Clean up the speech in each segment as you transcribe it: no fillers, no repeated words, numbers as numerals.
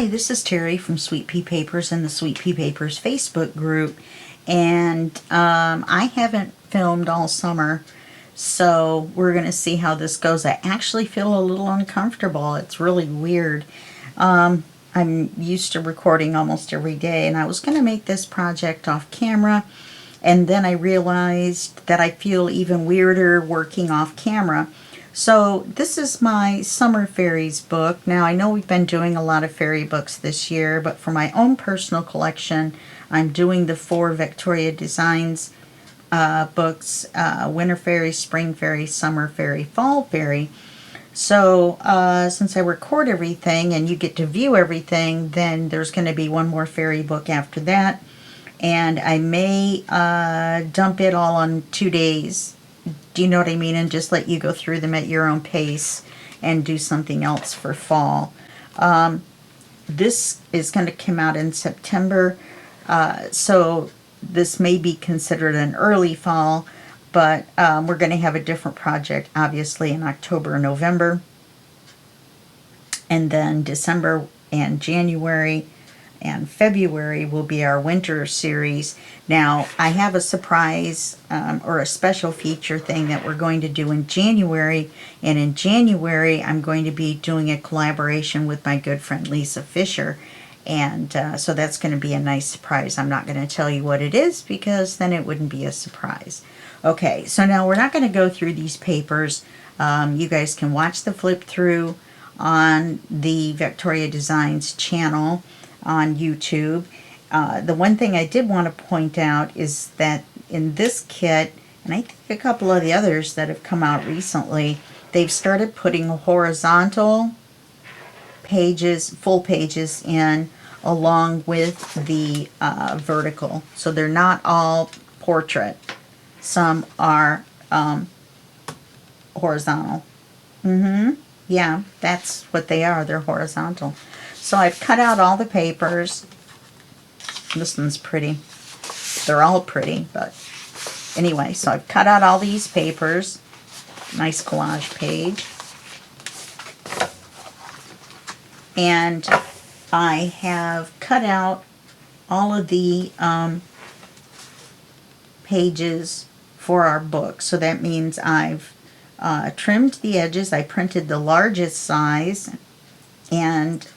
Hi, this is Terry from Sweet Pea Papers and the Sweet Pea Papers Facebook group. And I haven't filmed all summer, so we're going to see how this goes. I actually feel a little uncomfortable. It's really weird. I'm used to recording almost every day, and I was going to make this project off camera, and then I realized that I feel even weirder working off camera. So this is my Summer Fairies book. Now, I know we've been doing a lot of fairy books this year, but for my own personal collection, I'm doing the 4 Victoria Designs books, Winter Fairy, Spring Fairy, Summer Fairy, Fall Fairy. So since I record everything and you get to view everything, then there's going to be one more fairy book after that. And I may dump it all on 2 days. Do you know what I mean? And just let you go through them at your own pace and do something else for fall. This is going to come out in September, so this may be considered an early fall, but we're going to have a different project, obviously, in October and November. And then December and January and February will be our winter series. Now, I have a surprise or a special feature thing that we're going to do in January. And in January, I'm going to be doing a collaboration with my good friend Lisa Fisher. And so that's going to be a nice surprise. I'm not going to tell you what it is because then it wouldn't be a surprise. Okay, so now we're not going to go through these papers. You guys can watch the flip through on the Victoria Designs channel on YouTube. The one thing I did want to point out is that in this kit, and I think a couple of the others that have come out recently, they've started putting horizontal pages, full pages in along with the vertical. So they're not all portrait. Some are horizontal. Yeah, that's what they are. They're horizontal. So I've cut out all the papers. This one's pretty. They're all pretty, but anyway, so I've cut out all these papers. Nice collage page. And I have cut out all of the pages for our book. So that means I've trimmed the edges. I printed the largest size. And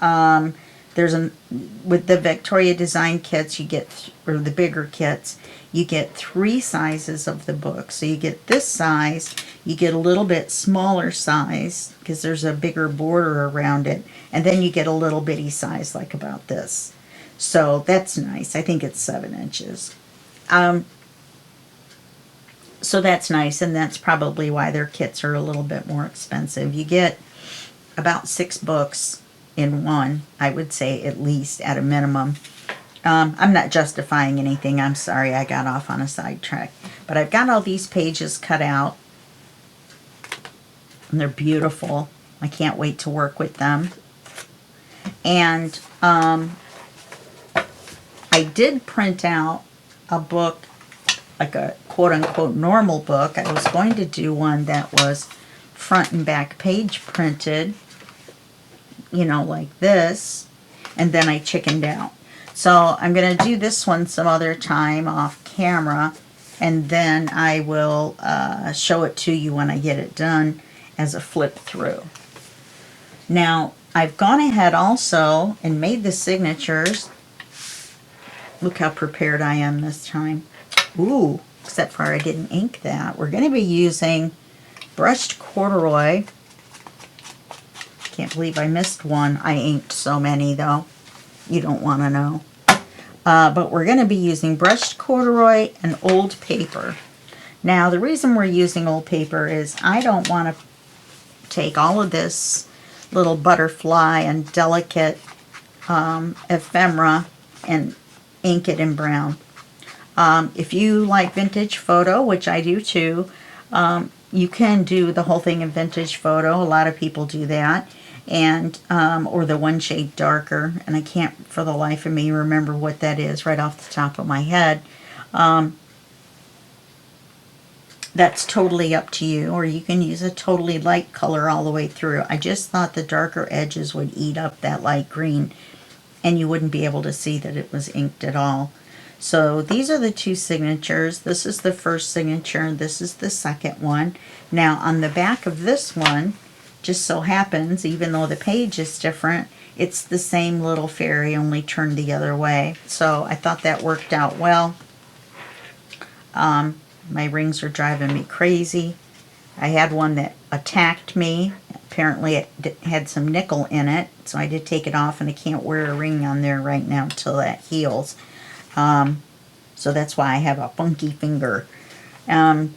with the Victoria Design kits, you get, or the bigger kits, you get 3 sizes of the book. So you get this size, you get a little bit smaller size because there's a bigger border around it, and then you get a little bitty size like about this. So that's nice. I think it's 7 inches. So that's nice, and that's probably why their kits are a little bit more expensive. You get about 6 books in one, I would say, at least at a minimum. I'm not justifying anything. I'm sorry, I got off on a sidetrack. But I've got all these pages cut out, and they're beautiful. I can't wait to work with them. And I did print out a book, like a quote-unquote normal book. I was going to do one that was front and back page printed, you know, like this, and then I chickened out. So I'm going to do this one some other time off camera, and then I will show it to you when I get it done as a flip through. Now, I've gone ahead also and made the signatures. Look how prepared I am this time. Ooh, except for I didn't ink that. We're going to be using brushed corduroy. Can't believe I missed one. I inked so many, though. You don't want to know. But we're going to be using brushed corduroy and old paper. Now, the reason we're using old paper is I don't want to take all of this little butterfly and delicate ephemera and ink it in brown. If you like vintage photo, which I do too, you can do the whole thing in vintage photo. A lot of people do that. And or the one shade darker, and I can't for the life of me remember what that is right off the top of my head. That's totally up to you, or you can use a totally light color all the way through. I just thought the darker edges would eat up that light green. and you wouldn't be able to see that it was inked at all. So these are the two signatures. This is the first signature, and this is the second one. Now on the back of this one, just so happens, even though the page is different, it's the same little fairy, only turned the other way. So I thought that worked out well. My rings are driving me crazy. I had one that attacked me. Apparently it had some nickel in it, so I did take it off, and I can't wear a ring on there right now until that heals. So that's why I have a funky finger. And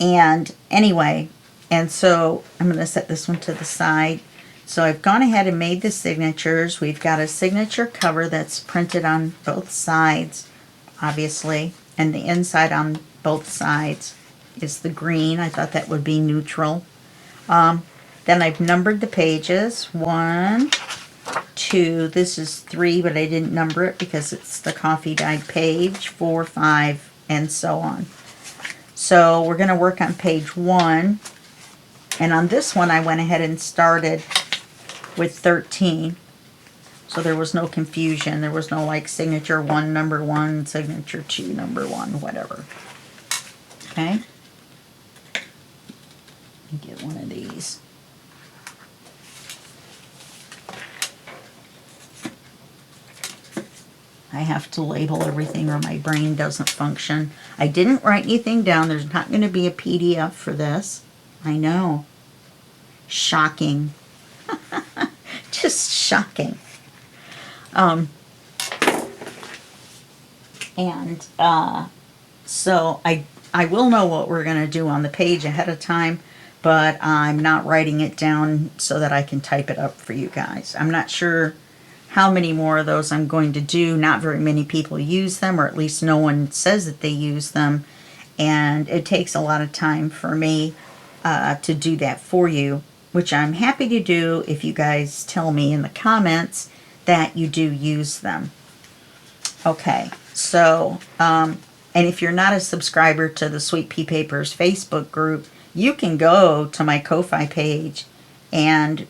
anyway, and so I'm going to set this one to the side. So I've gone ahead and made the signatures. We've got a signature cover that's printed on both sides, obviously, and the inside on both sides is the green. I thought that would be neutral. Then I've numbered the pages. 1, 2, this is 3, but I didn't number it because it's the coffee dyed page. 4, 5, and so on. So we're going to work on page 1. And on this one, I went ahead and started with 13. So there was no confusion. There was no like signature 1, number 1, signature 2, number 1, whatever. Okay. Get one of these. I have to label everything or my brain doesn't function. I didn't write anything down. There's not going to be a PDF for this. I know. Shocking. Just shocking. So I will know what we're going to do on the page ahead of time, but I'm not writing it down so that I can type it up for you guys. I'm not sure how many more of those I'm going to do. Not very many people use them, or at least no one says that they use them, and it takes a lot of time for me to do that for you, which I'm happy to do if you guys tell me in the comments that you do use them. Okay, so, and if you're not a subscriber to the Sweet Pea Papers Facebook group, you can go to my Ko-Fi page and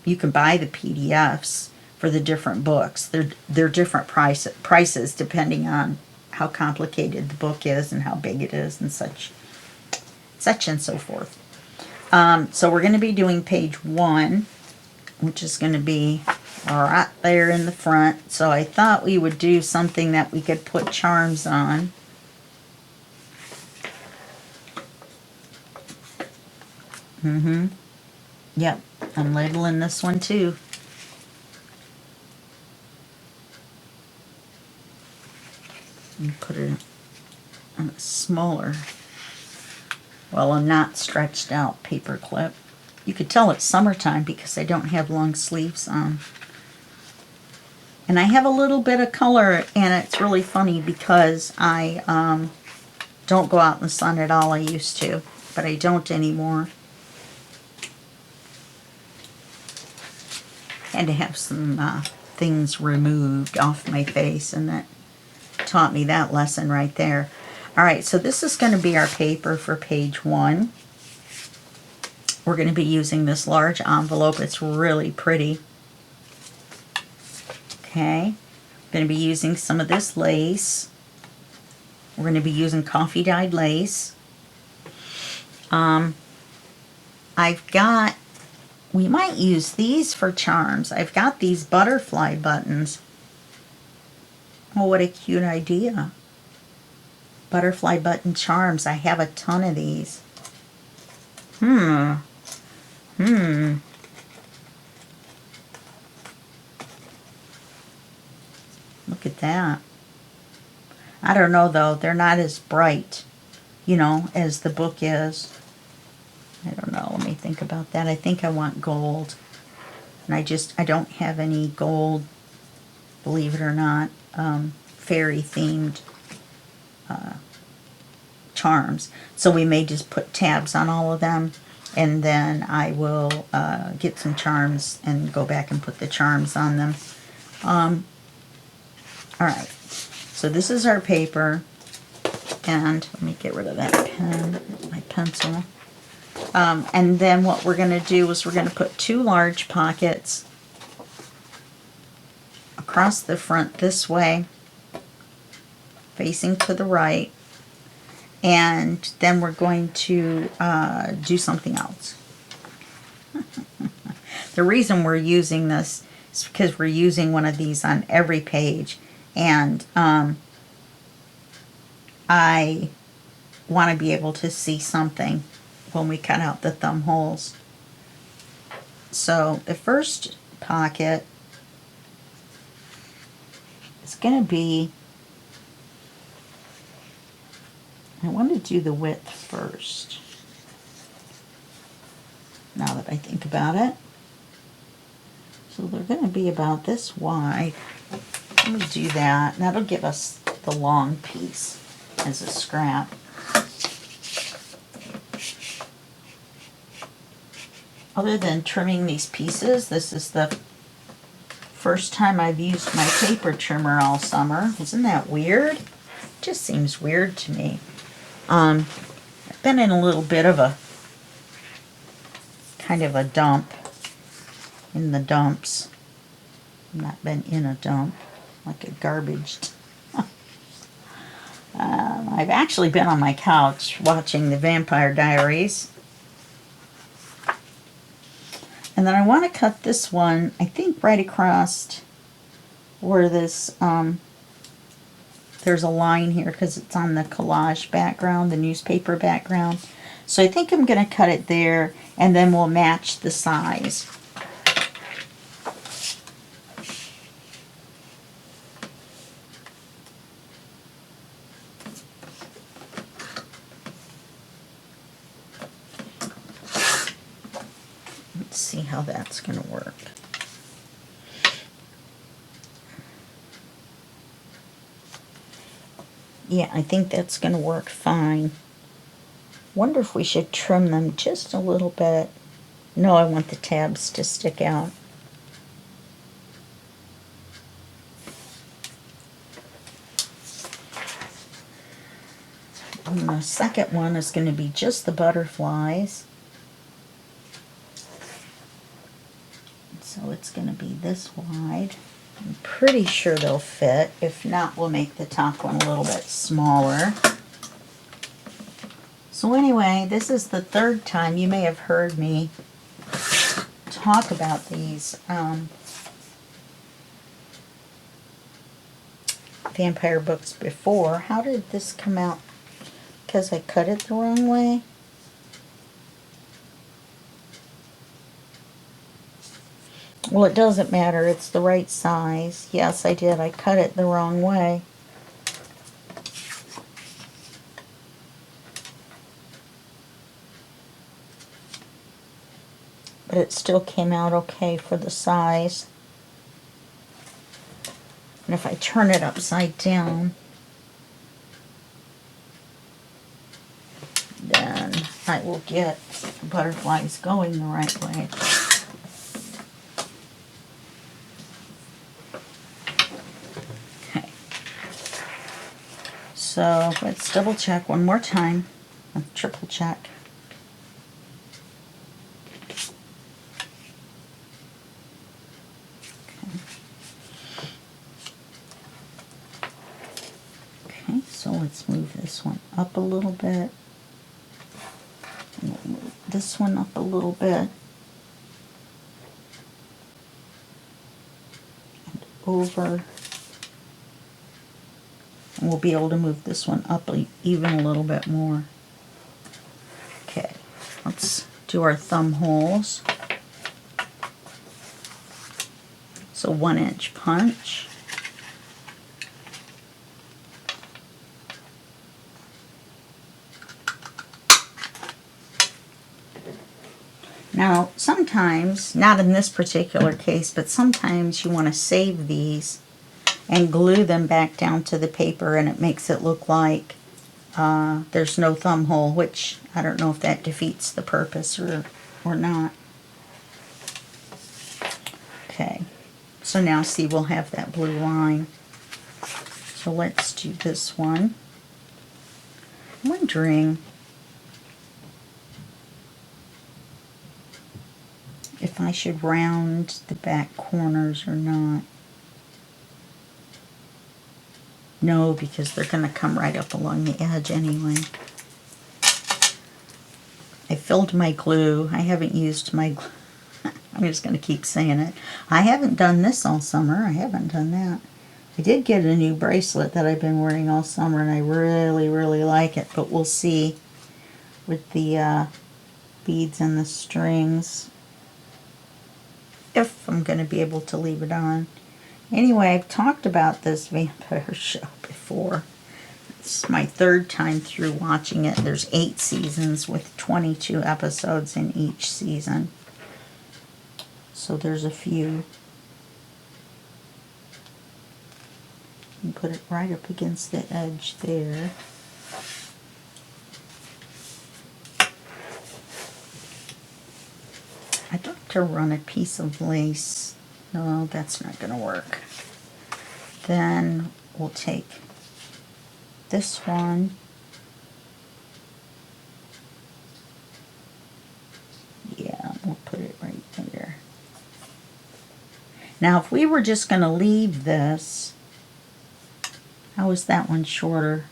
you can buy the PDFs for the different books. They're different prices depending on how complicated the book is and how big it is and such and so forth. So we're going to be doing page 1, which is going to be right there in the front. So I thought we would do something that we could put charms on. Yep, I'm labeling this one too. And put it on a smaller, well, a not stretched out paper clip. You could tell it's summertime because I don't have long sleeves on. And I have a little bit of color, and it's really funny because I don't go out in the sun at all. I used to, but I don't anymore. Had to have some things removed off my face, and that taught me that lesson right there. All right, so this is going to be our paper for page 1. We're going to be using this large envelope. It's really pretty. Okay, I'm going to be using some of this lace. We're going to be using coffee dyed lace. We might use these for charms. I've got these butterfly buttons. Oh, what a cute idea. Butterfly button charms. I have a ton of these. Look at that. I don't know though. They're not as bright, you know, as the book is. I don't know. Let me think about that. I think I want gold. And I don't have any gold, believe it or not, fairy themed charms. So we may just put tabs on all of them, and then I will get some charms and go back and put the charms on them. Alright, so this is our paper, and let me get rid of that pen, my pencil. And then what we're going to do is we're going to put 2 large pockets across the front this way, facing to the right, and then we're going to do something else. The reason we're using this is because we're using one of these on every page, and I want to be able to see something when we cut out the thumb holes. So the first pocket is going to be, I want to do the width first, now that I think about it. So they're going to be about this wide. Let me do that. That'll give us the long piece as a scrap. Other than trimming these pieces, this is the first time I've used my paper trimmer all summer. Isn't that weird? It just seems weird to me. I've been in a little bit of a kind of a dump, in the dumps. I've not been in a dump, like a garbage. I've actually been on my couch watching the Vampire Diaries. And then I want to cut this one, I think right across where this, there's a line here because it's on the collage background, the newspaper background. So I think I'm going to cut it there, and then we'll match the size. Let's see how that's going to work. Yeah, I think that's going to work fine. Wonder if we should trim them just a little bit. No, I want the tabs to stick out. And the second one is going to be just the butterflies. So it's going to be this wide. I'm pretty sure they'll fit. If not, we'll make the top one a little bit smaller. So anyway, this is the third time you may have heard me talk about these vampire books before. How did this come out? Because I cut it the wrong way? Well, it doesn't matter. It's the right size. Yes, I did. I cut it the wrong way. But it still came out okay for the size. And if I turn it upside down, then I will get the butterflies going the right way. Okay. So let's double check one more time. Triple check. Okay, so let's move this one up a little bit. And we'll move this one up a little bit. And over. And we'll be able to move this one up even a little bit more. Okay, let's do our thumb holes. So 1-inch punch. Now, sometimes, not in this particular case, but sometimes you want to save these and glue them back down to the paper, and it makes it look like there's no thumb hole, which I don't know if that defeats the purpose or not. Okay, so now see, we'll have that blue line. So let's do this one. I'm wondering if I should round the back corners or not. No, because they're going to come right up along the edge anyway. I filled my glue. I haven't used my glue. I'm just going to keep saying it. I haven't done this all summer. I haven't done that. I did get a new bracelet that I've been wearing all summer, and I really, really like it. But we'll see with the beads and the strings if I'm going to be able to leave it on. Anyway, I've talked about this vampire show before. It's my third time through watching it. There's 8 seasons with 22 episodes in each season. So there's a few. And put it right up against the edge there. I'd like to run a piece of lace. No, that's not going to work. Then we'll take this one. Yeah, we'll put it right there. Now, if we were just going to leave this, how is that one shorter?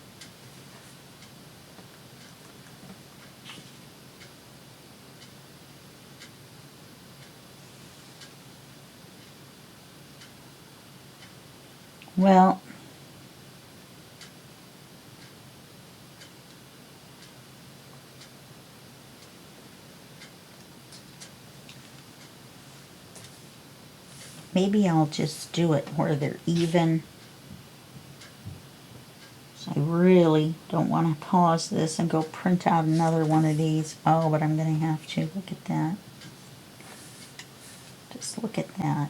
Well, maybe I'll just do it where they're even. So I really don't want to pause this and go print out another one of these. Oh, but I'm going to have to. Look at that. Just look at that.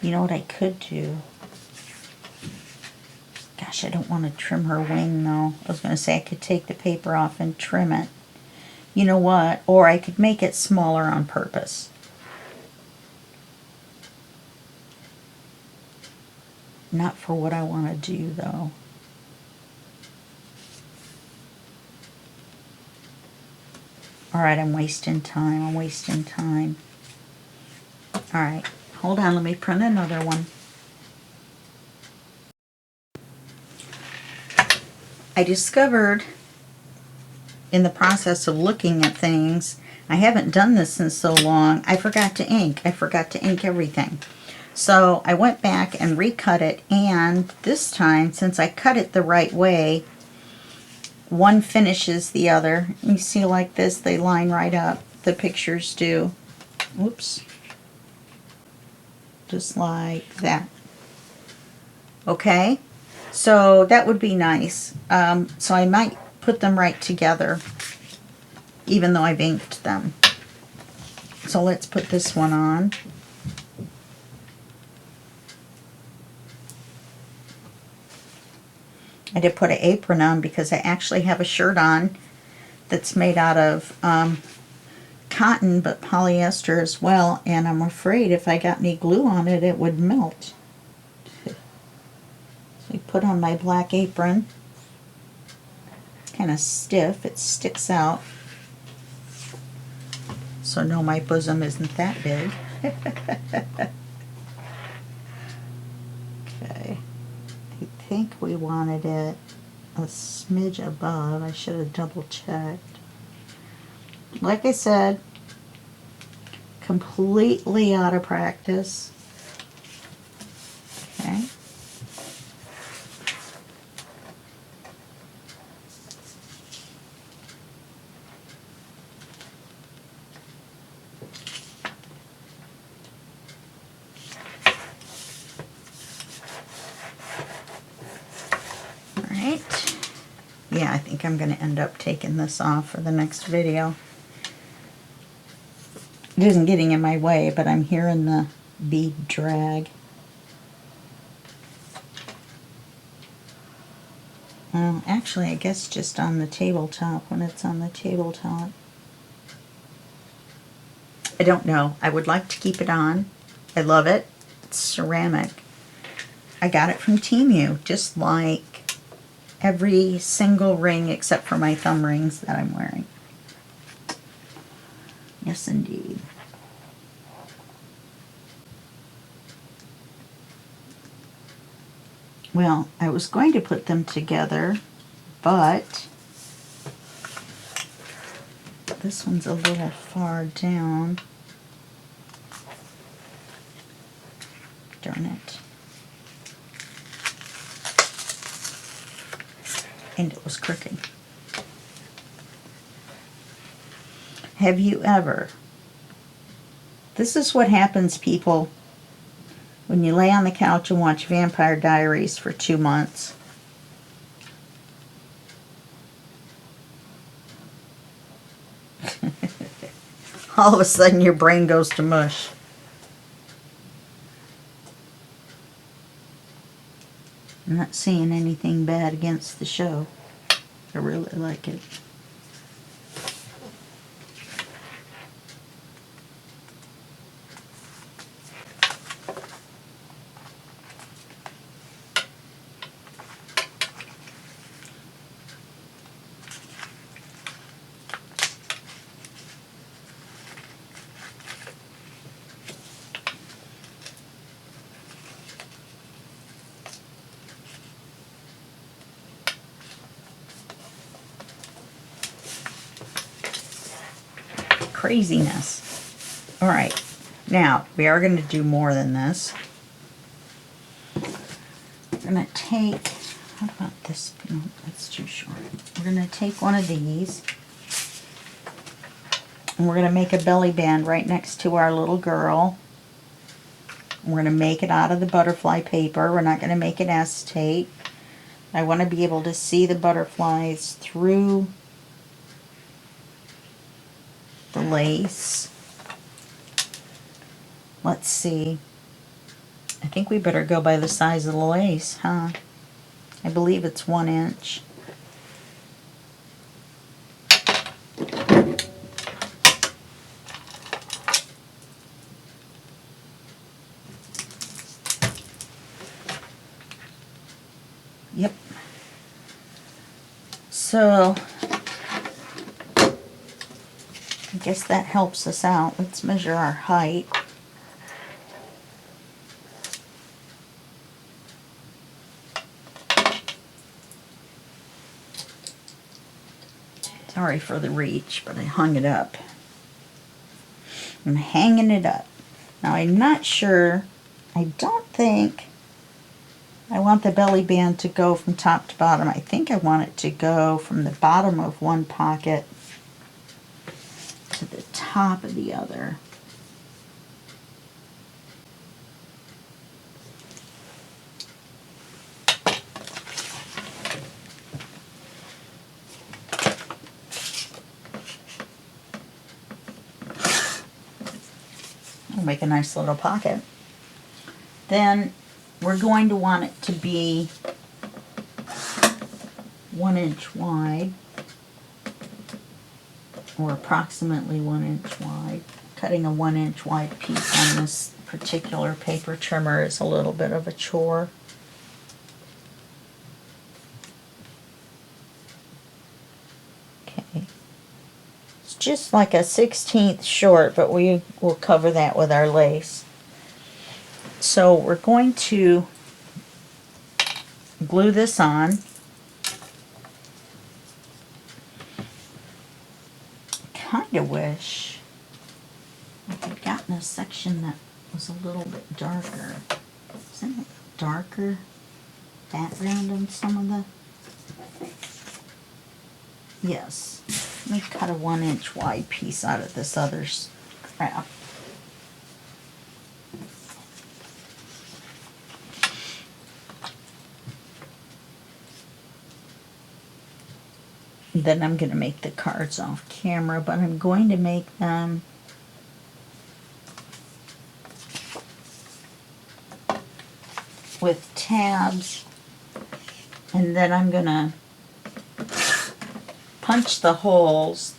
You know what I could do? Gosh, I don't want to trim her wing, though. I was going to say I could take the paper off and trim it. You know what? Or I could make it smaller on purpose. Not for what I want to do, though. Alright, I'm wasting time. I'm wasting time. Alright, hold on. Let me print another one. I discovered in the process of looking at things, I haven't done this in so long, I forgot to ink. I forgot to ink everything. So I went back and recut it, and this time, since I cut it the right way, one finishes the other. You see, like this, they line right up. The pictures do. Oops. Just like that. Okay? So that would be nice. So I might put them right together, even though I've inked them. So let's put this one on. I did put an apron on because I actually have a shirt on that's made out of cotton but polyester as well, and I'm afraid if I got any glue on it, it would melt. So I put on my black apron. Kind of stiff, it sticks out. So no, my bosom isn't that big. Okay. I think we wanted it a smidge above. I should have double checked. Like I said, completely out of practice. Okay. Alright. Yeah, I think I'm going to end up taking this off for the next video. It isn't getting in my way, but I'm hearing the bead drag. Well, actually, I guess just on the tabletop, when it's on the tabletop. I don't know. I would like to keep it on. I love it. It's ceramic. I got it from Temu, just like every single ring except for my thumb rings that I'm wearing. Yes, indeed. Well, I was going to put them together, but this one's a little far down. Darn it. And it was crooked. Have you ever? This is what happens, people, when you lay on the couch and watch Vampire Diaries for 2 months. All of a sudden your brain goes to mush. I'm not seeing anything bad against the show. I really like it. Craziness. All right, now we are going to do more than this. We're going to take, how about this? No, that's too short. We're going to take one of these and we're going to make a belly band right next to our little girl. We're going to make it out of the butterfly paper. We're not going to make it acetate. I want to be able to see the butterflies through the lace. Let's see. I think we better go by the size of the lace, huh? I believe it's 1 inch. Yep. So I guess that helps us out. Let's measure our height. Sorry for the reach, but I hung it up. I'm hanging it up. Now I'm not sure, I don't think I want the belly band to go from top to bottom. I think I want it to go from the bottom of one pocket to the top of the other. We'll make a nice little pocket. Then we're going to want it to be 1 inch wide, or approximately 1 inch wide. Cutting a 1 inch wide piece on this particular paper trimmer is a little bit of a chore. Okay. It's just like a 1/16 short, but we will cover that with our lace. So we're going to glue this on. Kind of wish I had gotten a section that was a little bit darker. Isn't it darker background on some of the... Yes. Let me cut a 1 inch wide piece out of this other crap. Then I'm going to make the cards off camera, but I'm going to make them with tabs, and then I'm going to punch the holes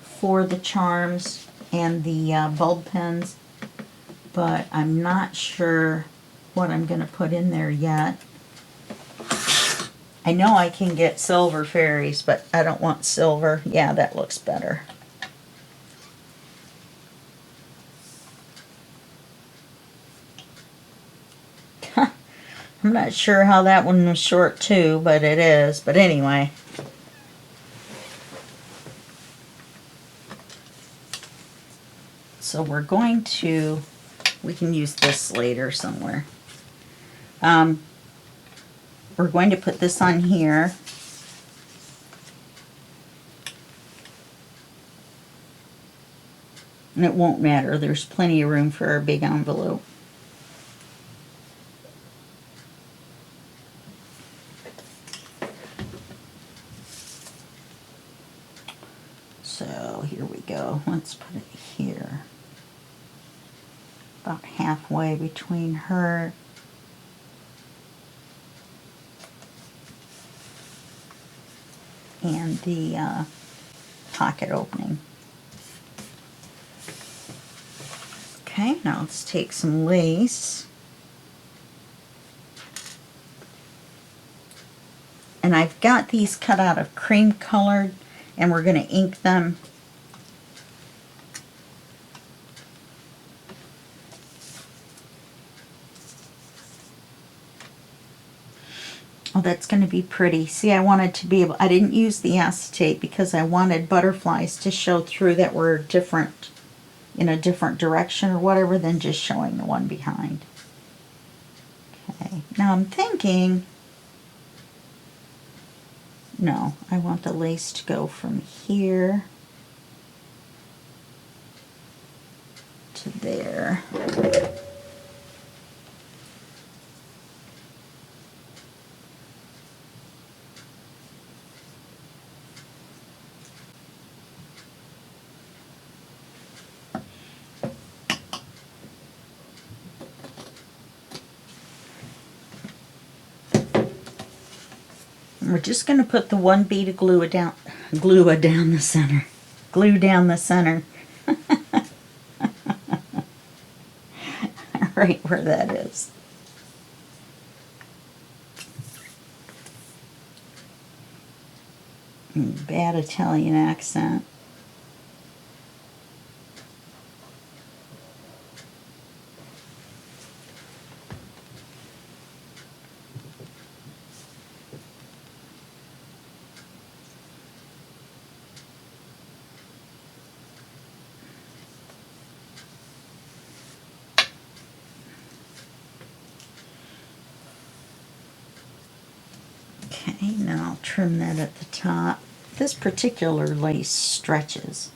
for the charms and the bulb pens, but I'm not sure what I'm going to put in there yet. I know I can get silver fairies, but I don't want silver. Yeah, that looks better. I'm not sure how that one was short too, but it is. But anyway. So we're going to, we can use this later somewhere. We're going to put this on here. And it won't matter. There's plenty of room for our big envelope. So here we go. Let's put it here. About halfway between her and the pocket opening. Okay, now let's take some lace. And I've got these cut out of cream colored, and we're going to ink them. Oh, that's going to be pretty. See, I wanted to be able, I didn't use the acetate because I wanted butterflies to show through that were different, in a different direction or whatever, than just showing the one behind. Okay, now I'm thinking, no, I want the lace to go from here to there. We're just going to put the one bead of glue down the center. Glue down the center. Right where that is. Bad Italian accent. Okay, now I'll trim that at the top. This particular lace stretches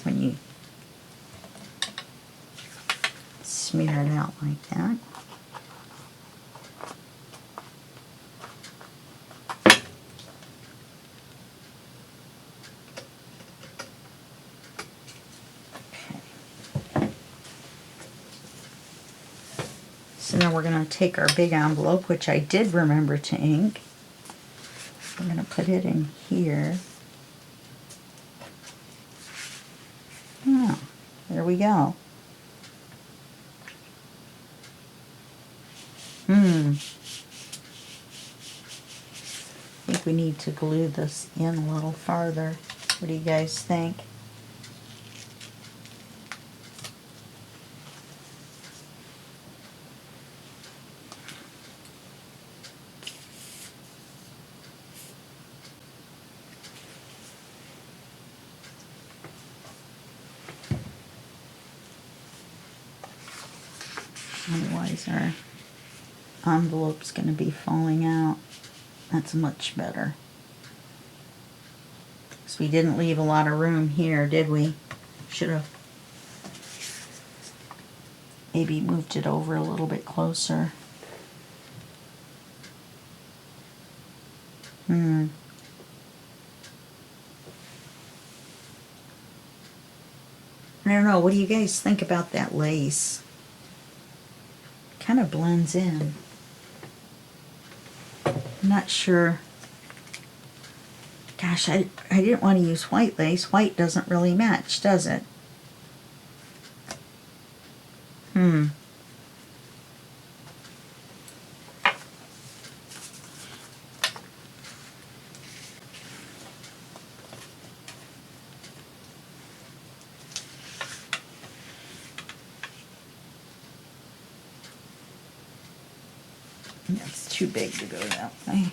when you smear it out like that. So now we're going to take our big envelope, which I did remember to ink. I'm going to put it in here. Oh, there we go. I think we need to glue this in a little farther. What do you guys think? Otherwise our envelope's going to be falling out. That's much better. Because we didn't leave a lot of room here, did we? Should have maybe moved it over a little bit closer. I don't know. What do you guys think about that lace? Kind of blends in. I'm not sure. Gosh, I didn't want to use white lace. White doesn't really match, does it? It's too big to go that way.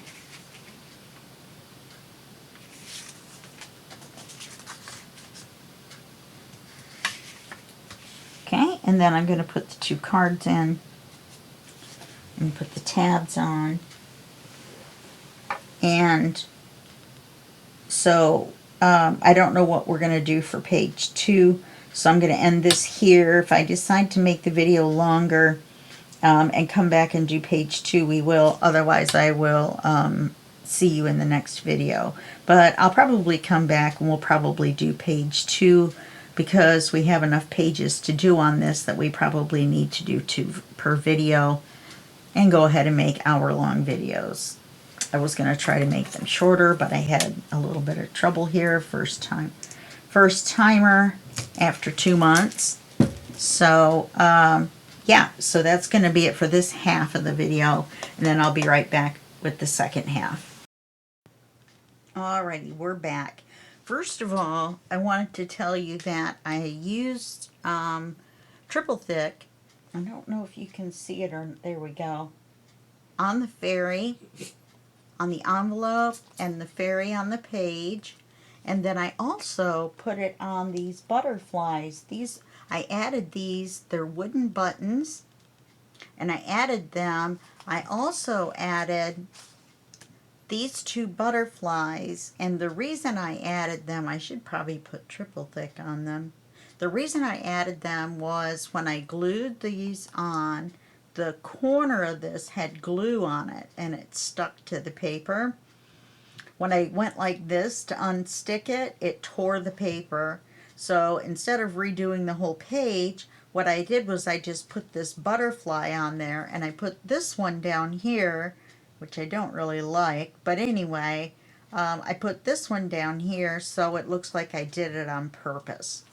Okay, and then I'm going to put the 2 cards in and put the tabs on. And so I don't know what we're going to do for page 2, so I'm going to end this here. If I decide to make the video longer and come back and do page 2, we will. Otherwise, I will see you in the next video. But I'll probably come back and we'll probably do page 2 because we have enough pages to do on this that we probably need to do 2 per video and go ahead and make hour-long videos. I was going to try to make them shorter, but I had a little bit of trouble here. First timer after 2 months. So, yeah, so that's going to be it for this half of the video, and then I'll be right back with the second half. Alrighty, we're back. First of all, I wanted to tell you that I used triple thick. I don't know if you can see it, or there we go. On the fairy, on the envelope, and the fairy on the page. And then I also put it on these butterflies. I added these, they're wooden buttons, and I added them. I also added these 2 butterflies, and the reason I added them, I should probably put triple thick on them. The reason I added them was when I glued these on, the corner of this had glue on it, and it stuck to the paper. When I went like this to unstick it, it tore the paper. So instead of redoing the whole page, what I did was I just put this butterfly on there, and I put this one down here, which I don't really like, but anyway, I put this one down here so it looks like I did it on purpose.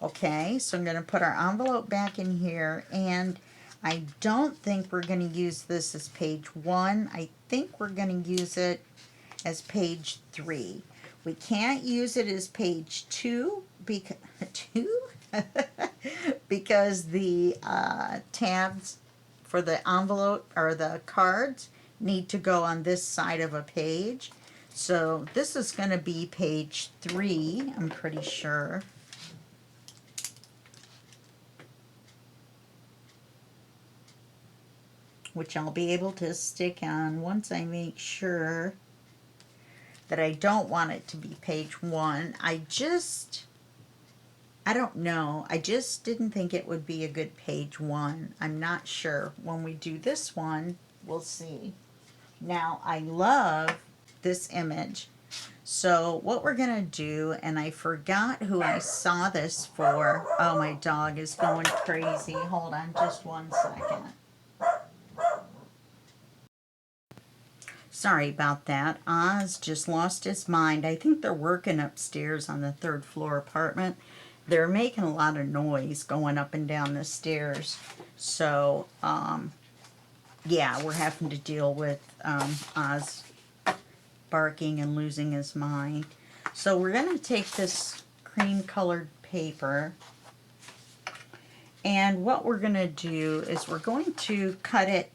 Okay, so I'm going to put our envelope back in here, and I don't think we're going to use this as page 1. I think we're going to use it as page 3. We can't use it as page 2 because because the tabs for the envelope or the cards need to go on this side of a page. So this is going to be page 3, I'm pretty sure. Which I'll be able to stick on once I make sure that I don't want it to be page 1. I don't know. I just didn't think it would be a good page 1. I'm not sure. When we do this one, we'll see. Now, I love this image. So what we're going to do, and I forgot who I saw this for. Oh, my dog is going crazy. Hold on just 1 second. Sorry about that. Oz just lost his mind. I think they're working upstairs on the 3rd floor apartment. They're making a lot of noise going up and down the stairs. So, yeah, we're having to deal with Oz barking and losing his mind. So we're going to take this cream colored paper, and what we're going to do is we're going to cut it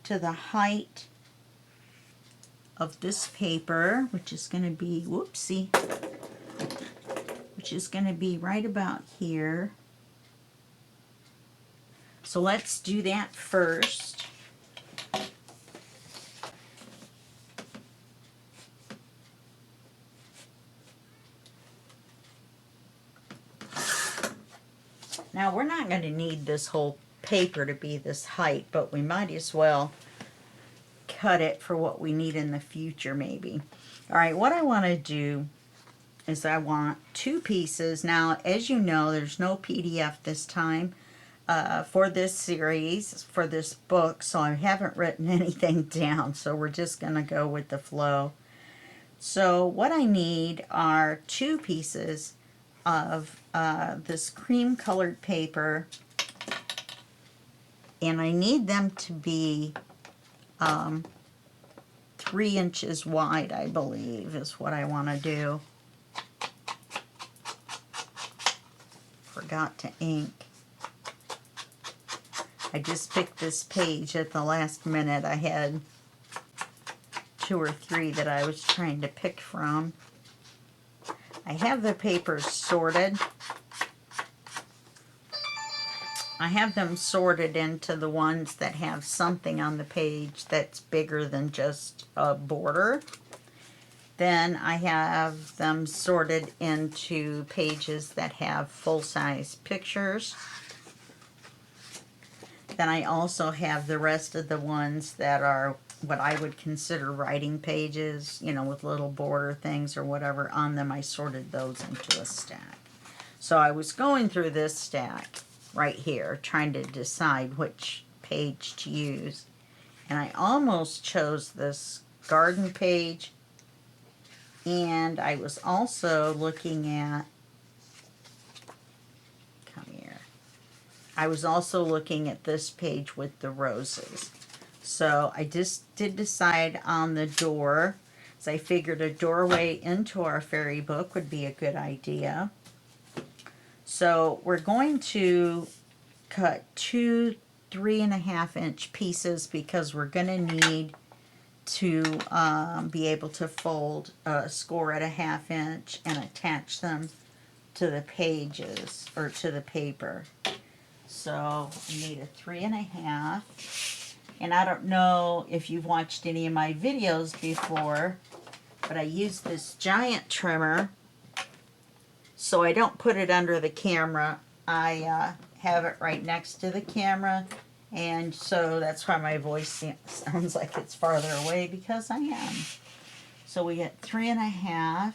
to the height of this paper, which is going to be, whoopsie, which is going to be right about here. So let's do that first. Now we're not going to need this whole paper to be this height, but we might as well cut it for what we need in the future maybe. All right, what I want to do is I want 2 pieces. Now, as you know, there's no PDF this time for this series, for this book, so I haven't written anything down, so we're just going to go with the flow. So what I need are 2 pieces of this cream colored paper, and I need them to be 3 inches wide, I believe, is what I want to do. Forgot to ink. I just picked this page at the last minute. I had 2 or 3 that I was trying to pick from. I have the papers sorted. I have them sorted into the ones that have something on the page that's bigger than just a border. Then I have them sorted into pages that have full-size pictures. Then I also have the rest of the ones that are what I would consider writing pages, you know, with little border things or whatever on them. I sorted those into a stack. So I was going through this stack right here, trying to decide which page to use. And I almost chose this garden page, and I was also looking at, come here, I was also looking at this page with the roses. So I just did decide on the door, as I figured a doorway into our fairy book would be a good idea. So we're going to cut 2 3.5-inch pieces because we're going to need to be able to fold a score at a 1/2 inch and attach them to the pages or to the paper. So we need a 3.5. And I don't know if you've watched any of my videos before, but I use this giant trimmer so I don't put it under the camera. I have it right next to the camera, and so that's why my voice sounds like it's farther away, because I am. So we get 3.5.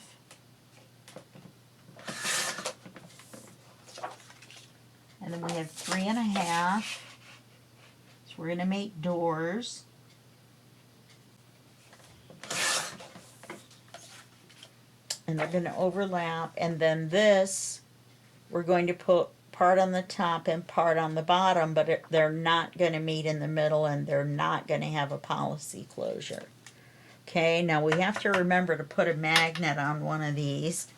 And then we have 3.5. So we're going to make doors. And they're going to overlap. And then this, we're going to put part on the top and part on the bottom, but they're not going to meet in the middle, and they're not going to have a policy closure. Okay, now we have to remember to put a magnet on one of these.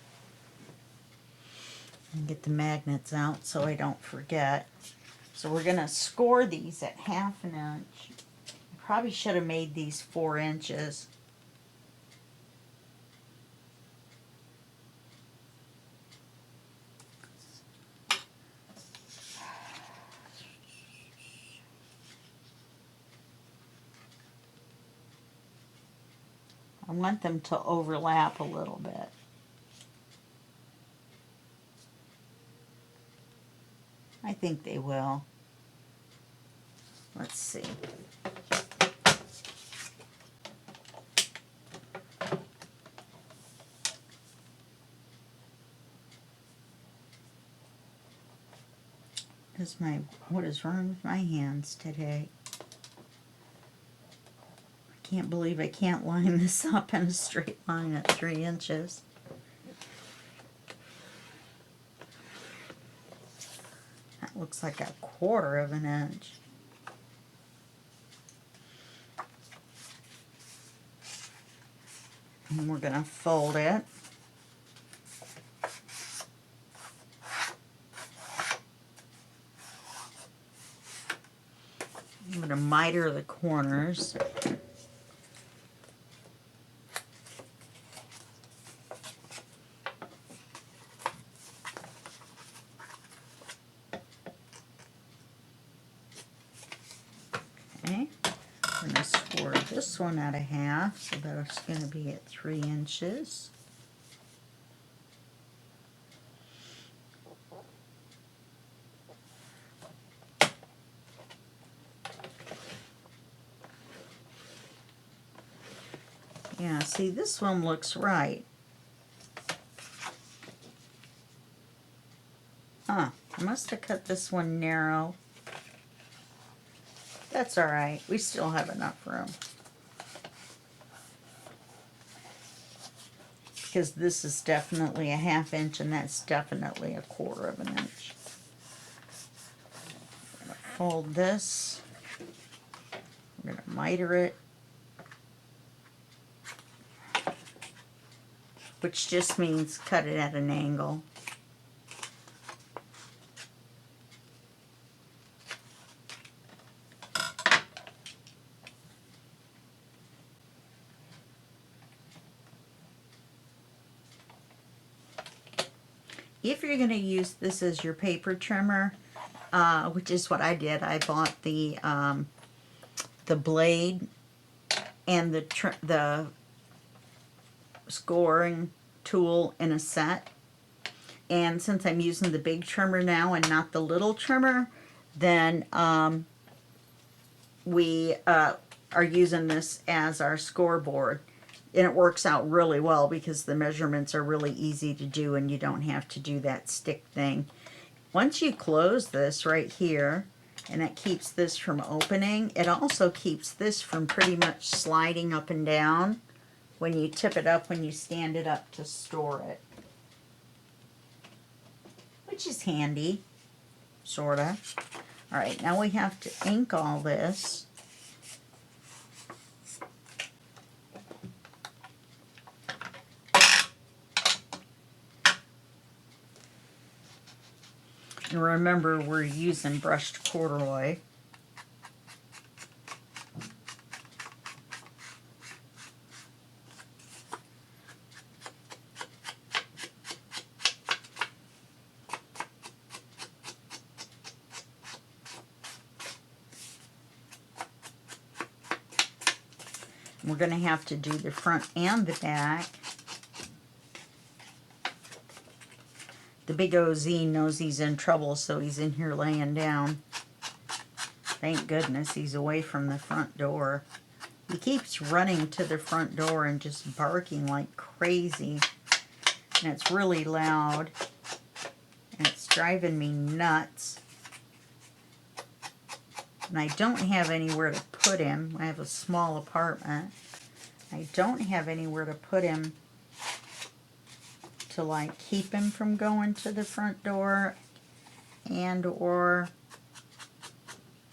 And get the magnets out so I don't forget. So we're going to score these at 1/2 inch. I probably should have made these 4 inches. I want them to overlap a little bit. I think they will. Let's see. What is wrong with my hands today? I can't believe I can't line this up in a straight line at 3 inches. That looks like 1/4 of an inch. And we're going to fold it. I'm going to miter the corners. Okay, I'm going to score this one at a 1/2, so that's going to be at 3 inches. Yeah, see, this one looks right. I must have cut this one narrow. That's all right. We still have enough room. Because this is definitely a 1/2 inch, and that's definitely 1/4 of an inch. I'm going to fold this. I'm going to miter it. Which just means cut it at an angle. if you're going to use this as your paper trimmer, which is what I did, I bought the blade and the scoring tool in a set. And since I'm using the big trimmer now and not the little trimmer, then we are using this as our scoreboard. And it works out really well because the measurements are really easy to do and you don't have to do that stick thing. Once you close this right here, and that keeps this from opening, it also keeps this from pretty much sliding up and down when you tip it up, when you stand it up to store it. Which is handy, sorta. All right, now we have to ink all this. And remember, we're using brushed corduroy. We're going to have to do the front and the back. The big OZ knows he's in trouble, so he's in here laying down. Thank goodness he's away from the front door. He keeps running to the front door and just barking like crazy. And it's really loud. And it's driving me nuts. And I don't have anywhere to put him. I have a small apartment. I don't have anywhere to put him to like keep him from going to the front door and or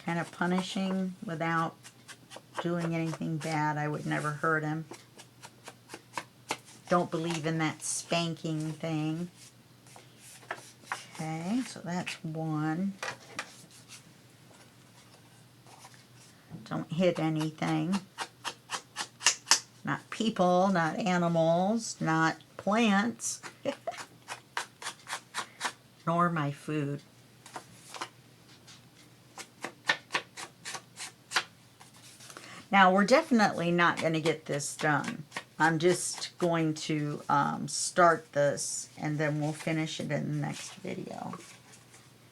kind of punishing without doing anything bad. I would never hurt him. Don't believe in that spanking thing. Okay, so that's one. Don't hit anything. Not people, not animals, not plants, nor my food. Now, we're definitely not going to get this done. I'm just going to start this, and then we'll finish it in the next video.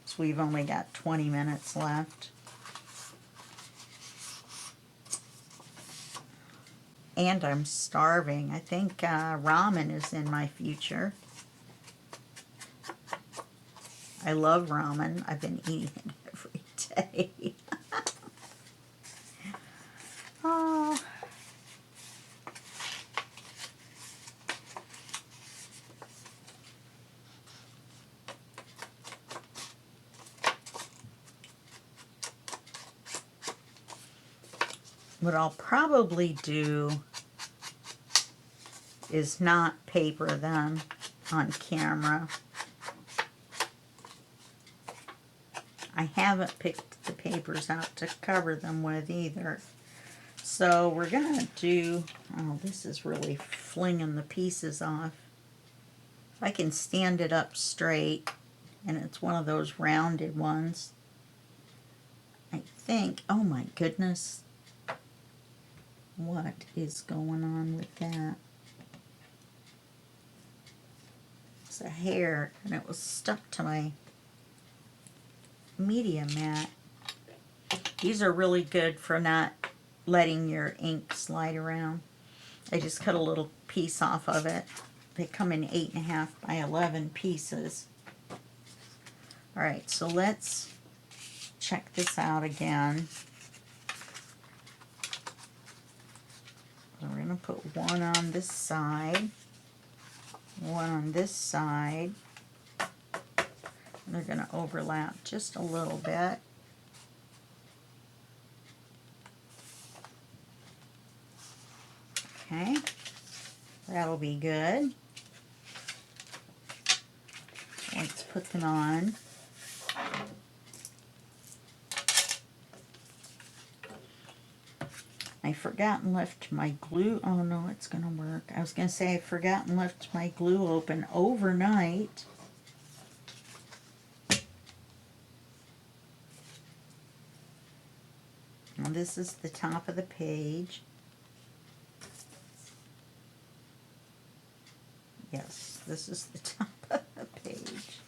So we've only got 20 minutes left. And I'm starving. I think ramen is in my future. I love ramen. I've been eating it every day. Oh. What I'll probably do is not paper them on camera. I haven't picked the papers out to cover them with either. So we're going to do, oh, this is really flinging the pieces off. If I can stand it up straight, and it's one of those rounded ones, I think, oh my goodness, what is going on with that? It's a hair, and it was stuck to my media mat. These are really good for not letting your ink slide around. I just cut a little piece off of it. They come in 8.5 by 11 pieces. Alright, so let's check this out again. So we're going to put one on this side, one on this side. And they're going to overlap just a little bit. Okay, that'll be good. Let's put them on. I forgot and left my glue. Oh no, it's going to work. I was going to say I forgot and left my glue open overnight. Now this is the top of the page. Yes, this is the top of the page.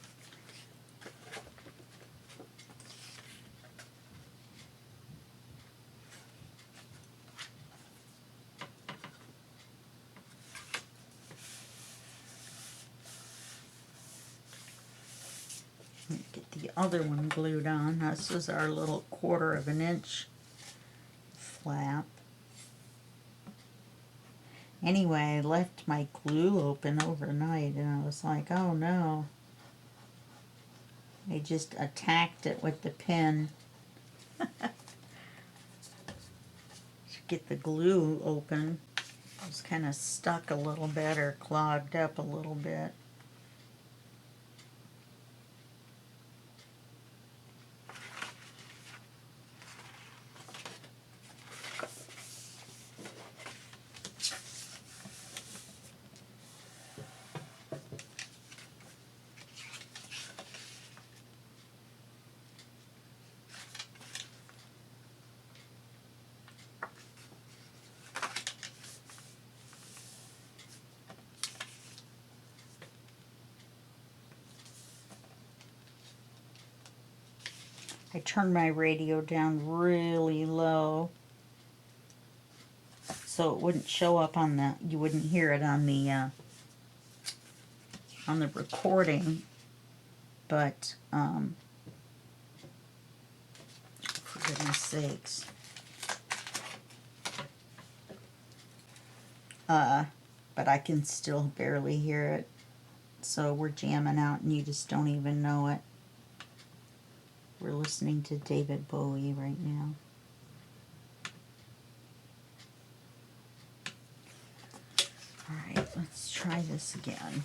Get the other one glued on. This is our little 1/4 of an inch flap. Anyway, I left my glue open overnight and I was like, oh no. I just attacked it with the pin to get the glue open. It was kind of stuck a little bit or clogged up a little bit. I turned my radio down really low so it wouldn't show up on the, you wouldn't hear it on the recording, but for goodness sakes. But I can still barely hear it, so we're jamming out and you just don't even know it. We're listening to David Bowie right now. Alright, let's try this again.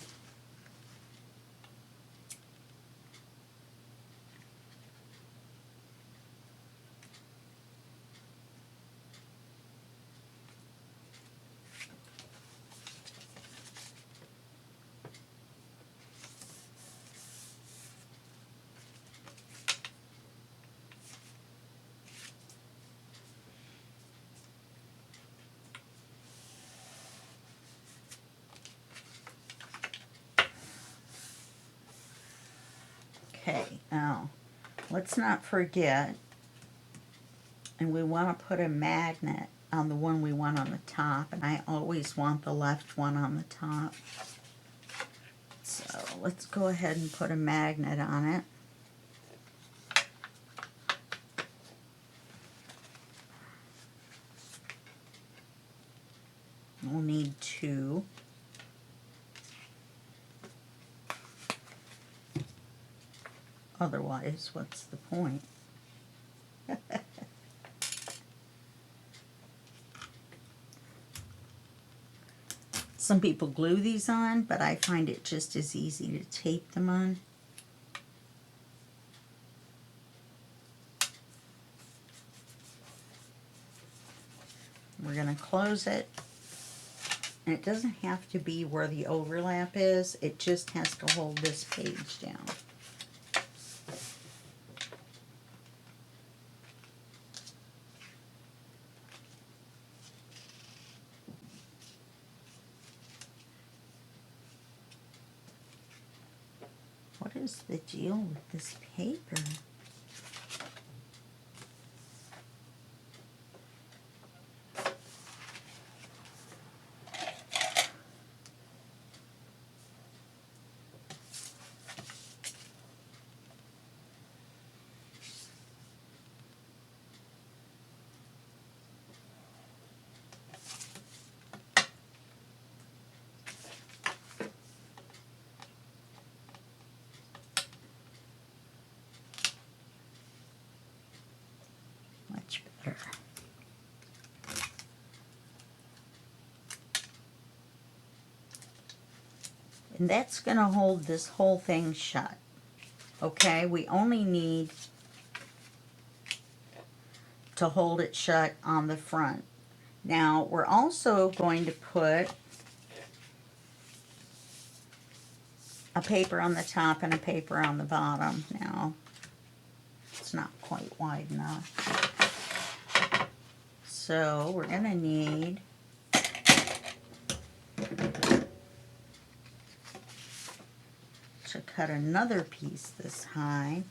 Okay, now let's not forget, and we want to put a magnet on the one we want on the top, and I always want the left one on the top. So let's go ahead and put a magnet on it. We'll need 2. Otherwise, what's the point? Some people glue these on, but I find it just as easy to tape them on. We're going to close it. And it doesn't have to be where the overlap is. It just has to hold this page down. What is the deal with this paper? Much better. And that's going to hold this whole thing shut. Okay, we only need to hold it shut on the front. Now, we're also going to put a paper on the top and a paper on the bottom. Now, it's not quite wide enough. So we're going to need to cut another piece this high.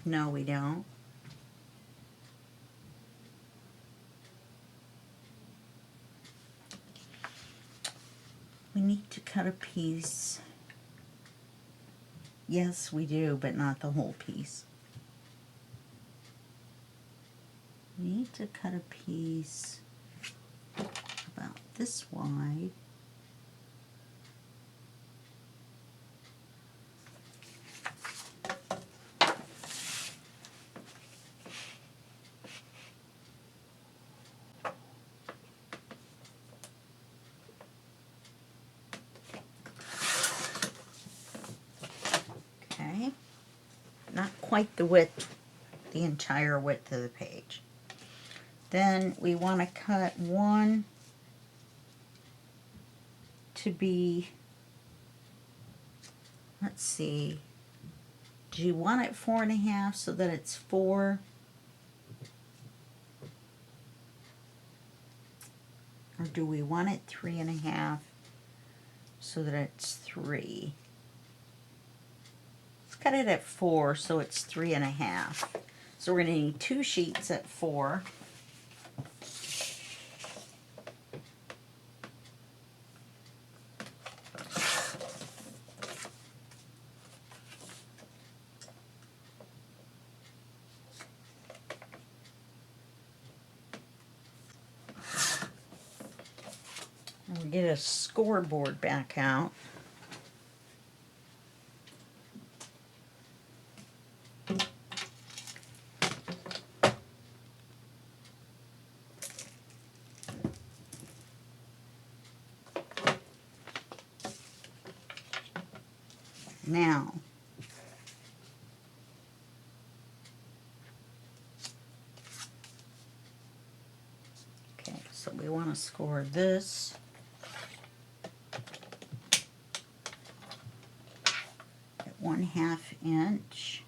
No, we don't. We need to cut a piece. Yes, we do, but not the whole piece. We need to cut a piece about this wide. Okay, not quite the width, the entire width of the page. Then we want to cut one to be, let's see, do you want it 4.5 so that it's 4? Or do we want it 3.5 so that it's 3? Let's cut it at 4 so it's 3.5. So we're going to need 2 sheets at 4. And we get a scoreboard back out. Now, okay, so we want to score this at 1/2 inch.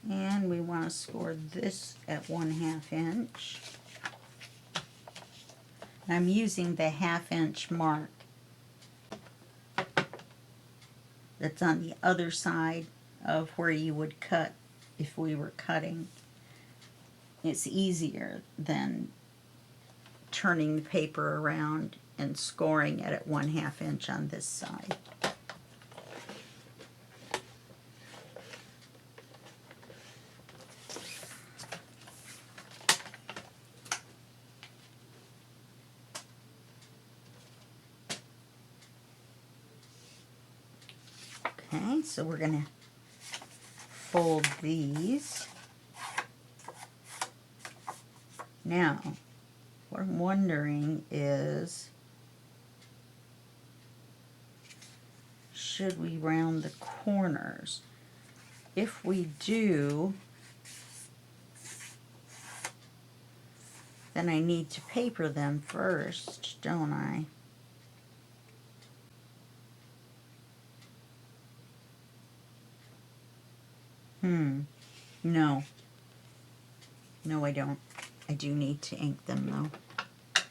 And we want to score this at 1/2 inch. And I'm using the 1/2 inch mark that's on the other side of where you would cut if we were cutting. It's easier than turning the paper around and scoring it at 1/2 inch on this side. Okay, so we're going to fold these. Now, what I'm wondering is, should we round the corners? If we do, then I need to paper them first, don't I? No. No, I don't. I do need to ink them, though.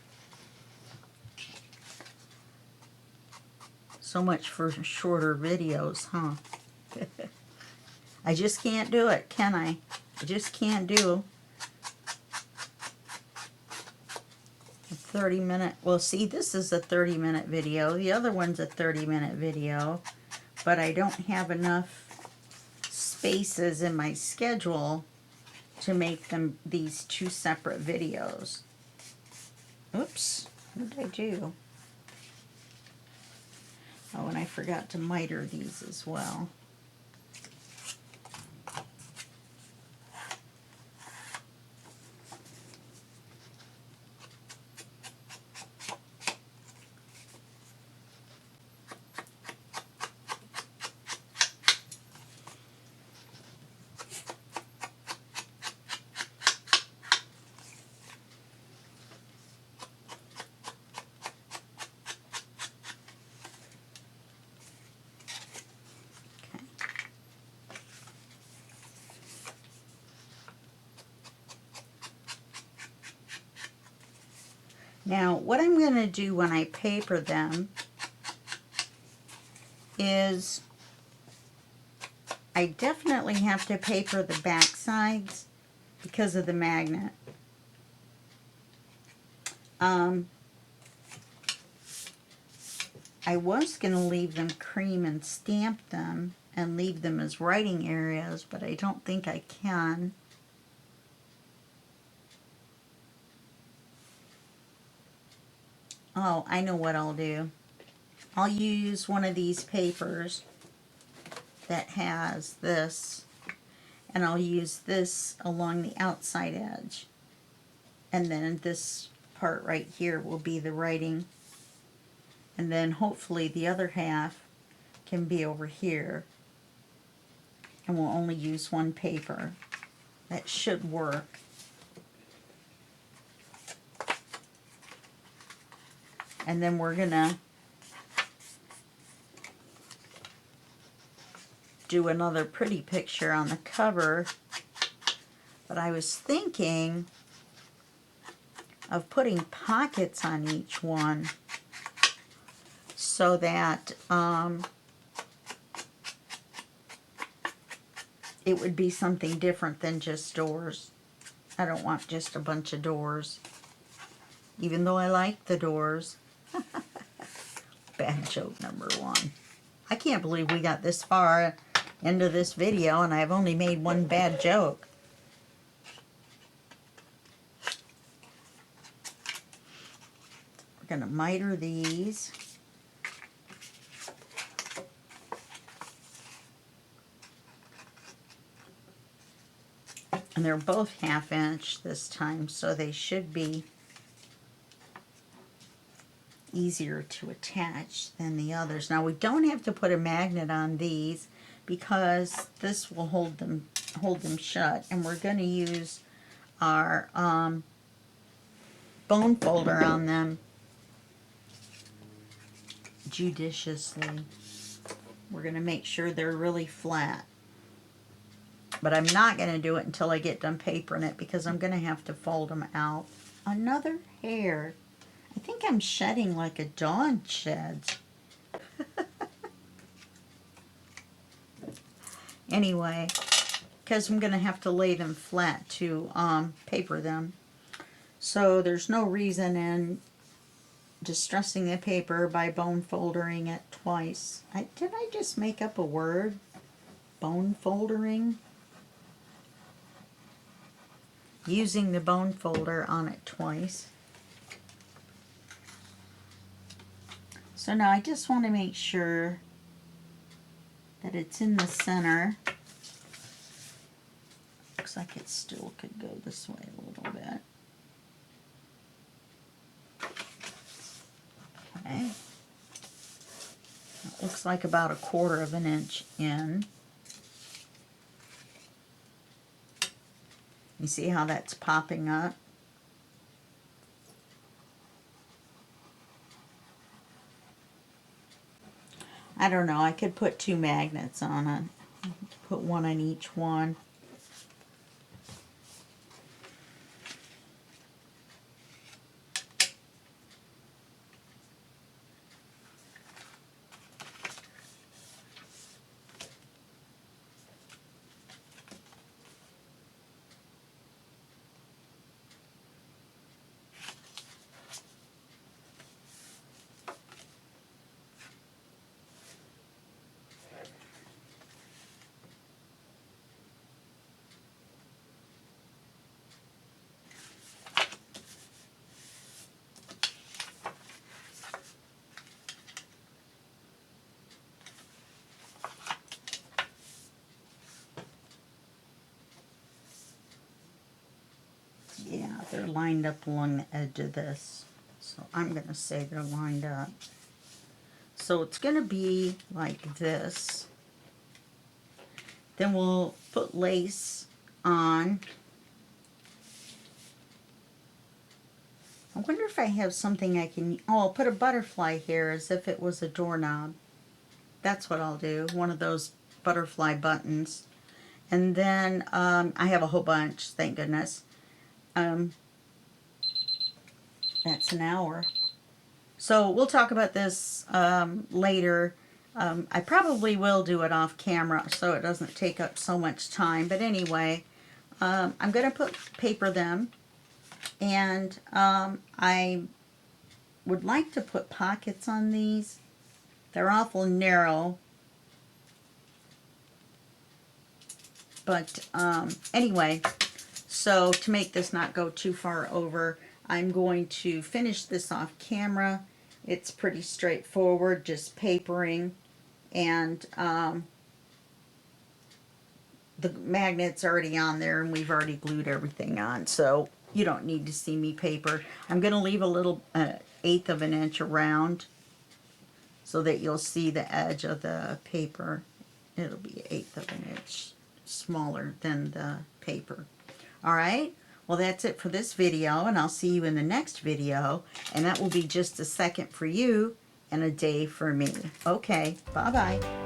So much for shorter videos, huh? I just can't do it, can I? I just can't do a 30-minute... Well, see, this is a 30-minute video. The other one's a 30-minute video. But I don't have enough spaces in my schedule to make them these 2 separate videos. Oops, what did I do? Oh, and I forgot to miter these as well. Now, what I'm going to do when I paper them is I definitely have to paper the back sides because of the magnet. I was going to leave them cream and stamp them and leave them as writing areas, but I don't think I can. Oh, I know what I'll do. I'll use one of these papers that has this, and I'll use this along the outside edge. And then this part right here will be the writing. And then hopefully the other half can be over here. And we'll only use one paper. That should work. And then we're gonna do another pretty picture on the cover. But I was thinking of putting pockets on each one so that it would be something different than just doors. I don't want just a bunch of doors, even though I like the doors. Bad joke number one. I can't believe we got this far into this video and I've only made one bad joke. We're going to miter these. And they're both 1/2 inch this time, so they should be easier to attach than the others. Now we don't have to put a magnet on these because this will hold them shut, and we're going to use our bone folder on them judiciously. We're going to make sure they're really flat. But I'm not going to do it until I get done papering it because I'm going to have to fold them out. Another hair. I think I'm shedding like a dog sheds. Anyway, because I'm going to have to lay them flat to paper them. So there's no reason in distressing the paper by bone foldering it twice. Did I just make up a word? Bone foldering? Using the bone folder on it twice. So now I just want to make sure that it's in the center. Looks like it still could go this way a little bit. Okay. It looks like about 1/4 of an inch in. You see how that's popping up? I don't know, I could put 2 magnets on it. Put one on each one. Yeah, they're lined up along the edge of this. So I'm going to say they're lined up. So it's going to be like this. Then we'll put lace on. I wonder if I have something I can... Oh, I'll put a butterfly here as if it was a doorknob. That's what I'll do. One of those butterfly buttons. And then I have a whole bunch, thank goodness. That's an hour. So we'll talk about this later. I probably will do it off camera so it doesn't take up so much time. But anyway, I'm going to paper them. And I would like to put pockets on these. They're awful narrow. But anyway, so to make this not go too far over, I'm going to finish this off camera. It's pretty straightforward, just papering, and the magnet's already on there and we've already glued everything on, so you don't need to see me paper. I'm going to leave a little 1/8 of an inch around so that you'll see the edge of the paper. It'll be 1/8 of an inch smaller than the paper. Alright, well that's it for this video, and I'll see you in the next video, and that will be just a second for you and a day for me. Okay, bye-bye.